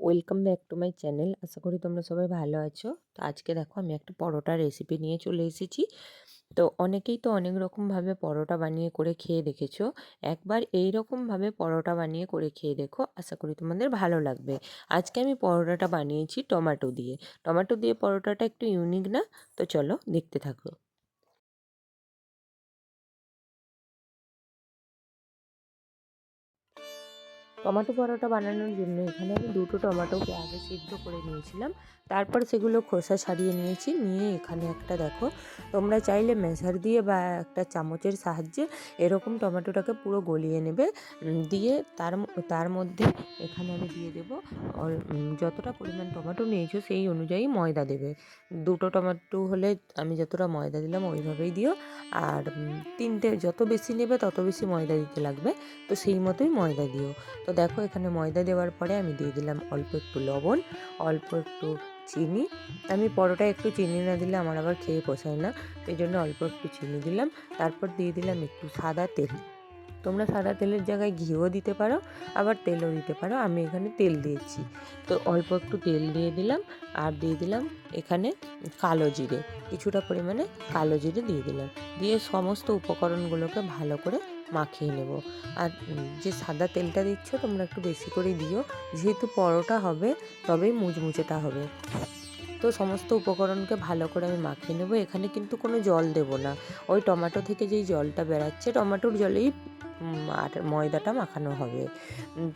Welcome back to my channel. আশা করি তোমরা সবাই ভালো আছো। তো আজকে দেখো আমি একটা পরোটা রেসিপি নিয়ে চলে এসেছি। তো অনেকেই তো অনেক রকমভাবে পরোটা বানিয়ে করে খেয়ে দেখেছো। একবার এই রকমভাবে পরোটা বানিয়ে করে খেয়ে দেখো, আশা করি তোমাদের ভালো লাগবে। আজকে আমি পরোটাটা বানিয়েছি টমেটো দিয়ে। টমেটো দিয়ে পরোটাটা একটু ইউনিক না? তো চলো দেখতে থাকো। টমেটো পরোটা বানানোর জন্য এখানে আমি দুটো টমেটোকে আগে সিদ্ধ করে নিয়েছিলাম। তারপর সেগুলো খোসা ছাড়িয়ে নিয়েছি। নিয়ে এখানে একটা দেখো, তোমরা চাইলে ম্যাশার দিয়ে বা একটা চামচের সাহায্যে এরকম টমেটোটাকে পুরো গলিয়ে নেবে। দিয়ে তার মধ্যে এখানে আমি দিয়ে দেবো যতটা পরিমাণ টমেটো নিয়েছো সেই অনুযায়ী ময়দা দেবে। দুটো টমেটো হলে আমি যতটা ময়দা দিলাম ওইভাবেই দিও। আর তিনটে যত বেশি নেবে তত বেশি ময়দা দিতে লাগবে, তো সেই মতোই ময়দা দিও। তো দেখো এখানে ময়দা দেওয়ার পরে আমি দিয়ে দিলাম অল্প একটু লবণ, অল্প একটু চিনি। আমি পরোটায় একটু চিনি না দিলে আমার আবার খেয়ে পোষায় না, এই জন্য অল্প একটু চিনি দিলাম। তারপর দিয়ে দিলাম একটু সাদা তেল। তোমরা সাদা তেলের জায়গায় ঘিও দিতে পারো, আবার তেলও দিতে পারো। আমি এখানে তেল দিয়েছি। তো অল্প একটু তেল দিয়ে দিলাম। আর দিয়ে দিলাম এখানে কালো জিরে, কিছুটা পরিমাণে কালো জিরে দিয়ে দিলাম। দিয়ে সমস্ত উপকরণগুলোকে ভালো করে মাখিয়ে নেব। আর যে সাদা তেলটা দিচ্ছ তোমরা একটু বেশি করেই দিও, যেহেতু পরোটা হবে তবেই মুচমুচেটা হবে। তো সমস্ত উপকরণকে ভালো করে আমি মাখিয়ে নেব। এখানে কিন্তু কোনো জল দেব না, ওই টমেটো থেকে যেই জলটা বেরাচ্ছে টমেটোর জলেই আর ময়দাটা মাখানো হবে।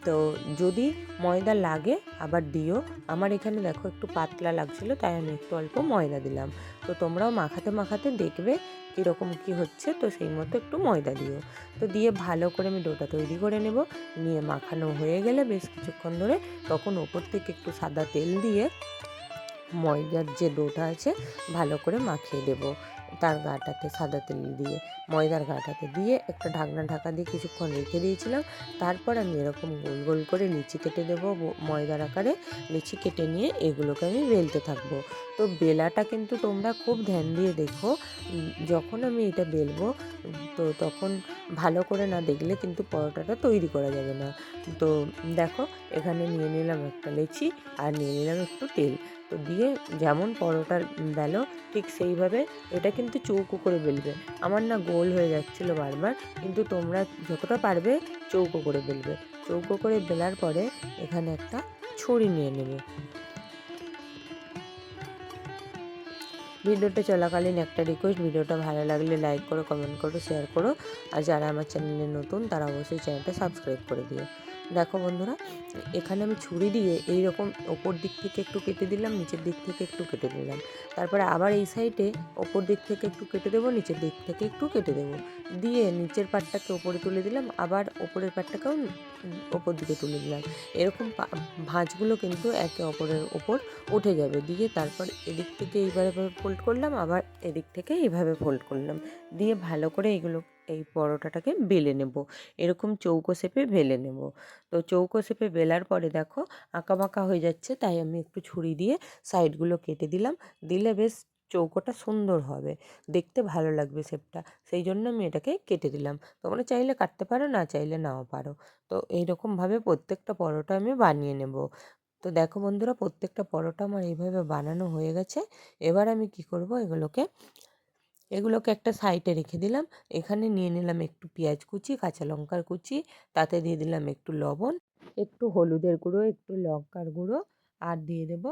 তো যদি ময়দা লাগে আবার দিও। আমার এখানে দেখো একটু পাতলা লাগছিলো, তাই আমি একটু অল্প ময়দা দিলাম। তো তোমরাও মাখাতে মাখাতে দেখবে কীরকম কী হচ্ছে, তো সেই মতো একটু ময়দা দিও। তো দিয়ে ভালো করে আমি ডোটা তৈরি করে নেব। নিয়ে মাখানো হয়ে গেলে বেশ কিছুক্ষণ ধরে, তখন ওপর থেকে একটু সাদা তেল দিয়ে ময়দার যে ডোটা আছে ভালো করে মাখিয়ে দেব। তার গাটাতে সাদা তেল দিয়ে ময়দার গাটাতে দিয়ে একটা ঢাকা দিয়ে কিছুক্ষণ রেখে দিয়েছিলাম। তারপর আমি এরকম গোল গোল করে লিচি কেটে দেবো, ময়দার আকারে লিচি কেটে নিয়ে এগুলোকে আমি বেলতে থাকবো। তো বেলাটা কিন্তু তোমরা খুব ধ্যান দিয়ে দেখো। যখন আমি এটা বেলবো তো তখন ভালো করে না দেখলে কিন্তু পরোটাটা তৈরি করা যাবে না। তো দেখো এখানে নিয়ে নিলাম একটা লেচি আর নিয়ে নিলাম একটু তেল। তো দিয়ে যেমন পরোটার বেলো ঠিক সেইভাবে এটা কিন্তু চৌকো করে বেলবে। আমার না গোল হয়ে যাচ্ছিলো বারবার, কিন্তু তোমরা যতটা পারবে চৌকো করে বেলবে। চৌকো করে বেলার পরে এখানে একটা ছুরি নিয়ে নেবে। ভিডিওটা চলাকালীন একটা রিকোয়েস্ট, ভিডিওটা ভালো লাগলে লাইক করো, কমেন্ট করো, শেয়ার করো। আর যারা আমার চ্যানেলে নতুন তারা অবশ্যই চ্যানেলটা সাবস্ক্রাইব করে দিও। দেখো বন্ধুরা, এখানে আমি ছুরি দিয়ে এই রকম ওপর দিক থেকে একটু কেটে দিলাম, নিচের দিক থেকে একটু কেটে দিলাম। তারপরে আবার এই সাইডে ওপর দিক থেকে একটু কেটে দেবো, নিচের দিক থেকে একটু কেটে দেবো। দিয়ে নিচের পাটটাকে ওপরে তুলে দিলাম, আবার ওপরের পাটটাকেও ওপর দিকে তুলে দিলাম। এরকম ভাঁজগুলো কিন্তু একে অপরের ওপর উঠে যাবে। দিয়ে তারপর এদিক থেকে এইভাবে ফোল্ড করলাম, আবার এদিক থেকে এইভাবে ফোল্ড করলাম। দিয়ে ভালো করে এই পরোটাটাকে বেলে নেব। এরকম চৌকো শেপে বেলে নেব। তো চৌকো শেপে বেলার পরে দেখো আঁকাবাঁকা হয়ে যাচ্ছে, তাই আমি একটু ছুরি দিয়ে সাইডগুলো কেটে দিলাম। দিলে বেশ চৌকোটা সুন্দর হবে, দেখতে ভালো লাগবে শেপটা, সেই জন্য আমি এটাকে কেটে দিলাম। তোমরা চাইলে কাটতে পারো, না চাইলে নাও পারো। তো এইরকমভাবে প্রত্যেকটা পরোটা আমি বানিয়ে নেব। তো দেখো বন্ধুরা, প্রত্যেকটা পরোটা আমার এইভাবে বানানো হয়ে গেছে। এবার আমি কি করব, এগুলোকে একটা সাইডে রেখে দিলাম। এখানে নিয়ে নিলাম একটু পেঁয়াজ কুচি, কাঁচা লঙ্কার কুচি, তাতে দিয়ে দিলাম একটু লবণ, একটু হলুদের গুঁড়ো, একটু লঙ্কার গুঁড়ো, আর দিয়ে দেব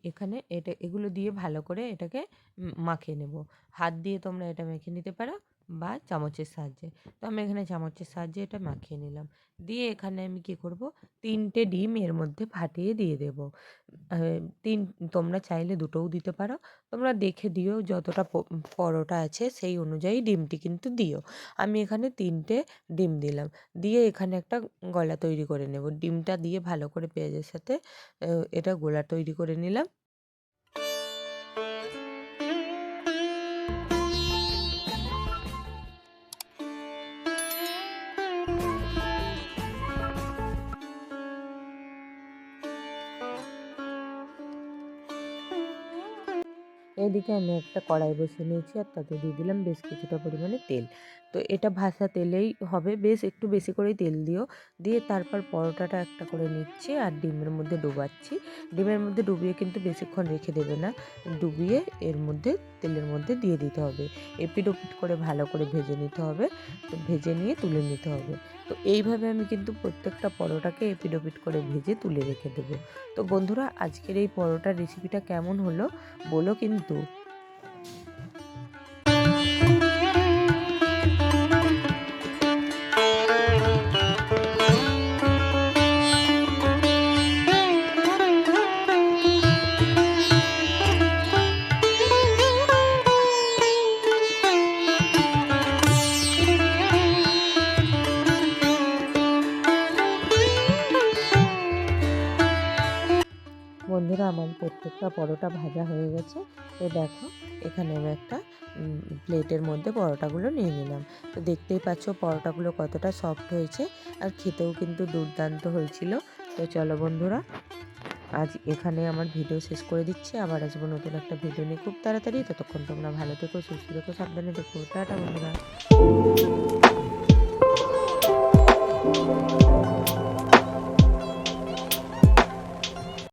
এখানে এগুলো দিয়ে ভালো করে এটাকে মাখিয়ে নেব। হাত দিয়ে তোমরা এটা মেখে নিতে পারো বা চামচের সাহায্যে। তো আমি এখানে চামচের সাহায্যে এটা মাখিয়ে নিলাম। দিয়ে এখানে আমি কি করব, 3টে ডিম এর মধ্যে ফাটিয়ে দিয়ে দেব। তিন তোমরা চাইলে দুটোও দিতে পারো। তোমরা দেখে দিও যতটা পরোটা আছে সেই অনুযায়ী ডিমটি কিন্তু দিও। আমি এখানে 3টে ডিম দিলাম। দিয়ে এখানে একটা গলা তৈরি করে নেব। ডিমটা দিয়ে ভালো করে পেঁয়াজের সাথে এটা গোলা তৈরি করে নিলাম। এদিকে আমি একটা কড়াই বসিয়ে নিয়েছি, আর তাতে দিয়ে দিলাম বেশ কিছুটা পরিমাণে তেল। তো এটা ভাজা তেলেই হবে, বেশ একটু বেশি করেই তেল দিও। দিয়ে তারপর পরোটাটা একটা করে নিচ্ছি আর ডিমের মধ্যে ডোবাচ্ছি। ডিমের মধ্যে ডুবিয়ে কিন্তু বেশিক্ষণ রেখে দেবে না, ডুবিয়ে এর মধ্যে তেলের মধ্যে দিয়ে দিতে হবে। এপিঠ ওপিঠ করে ভালো করে ভেজে নিতে হবে। তো ভেজে নিয়ে তুলে নিতে হবে। তো এইভাবে আমি কিন্তু প্রত্যেকটা পরোটাকে এপিঠ ওপিঠ করে ভেজে তুলে রেখে দেবো। তো বন্ধুরা, আজকের এই পরোটার রেসিপিটা কেমন হলো বলো কিন্তু। বন্ধুরা, আমার প্রত্যেকটা পরোটা ভাজা হয়ে গেছে। তো দেখো, এখানে আমি একটা প্লেটের মধ্যে পরোটাগুলো নিয়ে নিলাম। তো দেখতেই পাচ্ছ পরোটাগুলো কতটা সফট হয়েছে, আর খেতেও কিন্তু দুর্দান্ত হয়েছিল। তো চলো বন্ধুরা, আজ এখানে আমার ভিডিও শেষ করে দিচ্ছি। আবার আসবো নতুন একটা ভিডিও নিয়ে খুব তাড়াতাড়ি। ততক্ষণ তোমরা ভালো থেকো, সুস্থ থেকো, সাবধানে থেকো। টাটা বন্ধুরা।